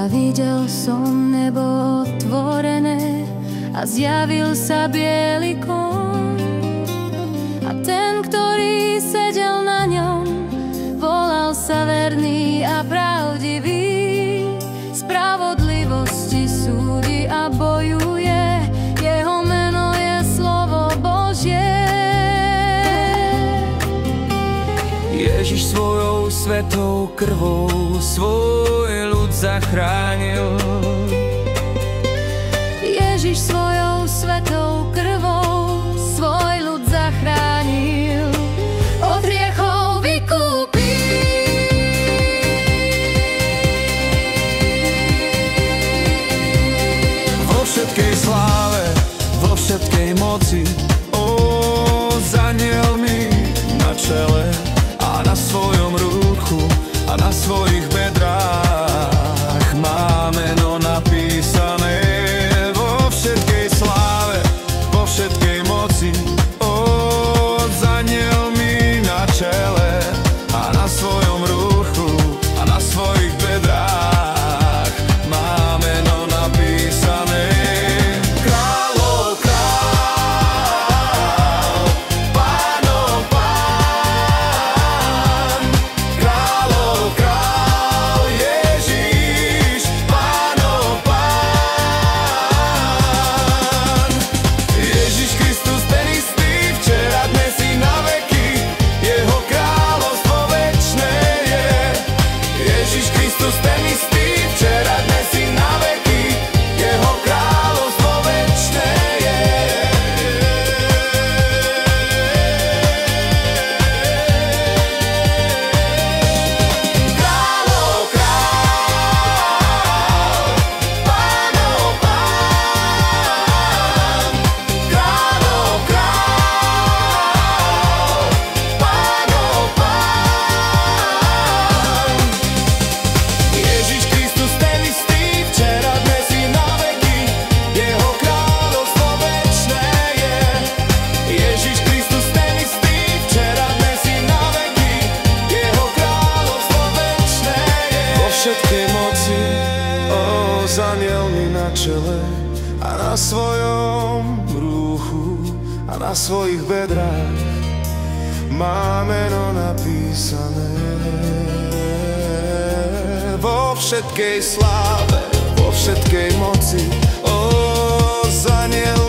A videl som nebo otvorené a zjavil sa biely kôň. A ten, ktorý sedel na ňom, volal sa verný a pravdivý. Spravodlivosti súdi a bojuje, jeho meno je slovo Božie. Ježiš svojou svetou krvou svoj ľud zachránil. Ježiš svojou svetou krvou svoj ľud zachránil. Od hriechov vykúpil. Vo všetkej sláve, vo všetkej moci, s anielmi na čele a na svojom ruchu a na svojich bedrách má meno napísané. Vo všetkej sláve, vo všetkej moci, s anielmi na čele a na svojom ruchu a na svojich bedrách má meno napísané. Kráľov král, pánov pán, kráľov král, Ježiš, pánov pán. Ježiš Kristus ten istý, včera, dnes i na veky, jeho kráľovstvo večné je. Ježiš Kristus ten istý, včera, dnes i na veky, jeho kráľovstvo večné je. Kráľov král, pánov pán, kráľov král, pánov pán. Ježiš Kristus ten istý, včera, dnes i na veky, jeho kráľovstvo večné je. Ježiš Kristus ten istý, včera, dnes i na veky, jeho kráľovstvo večné je. Vo všetkej moci, s anielmi na čele a na svojom rúchu a na svojich bedrách má meno napísané. Vo všetkej sláve, vo všetkej moci, s anielmi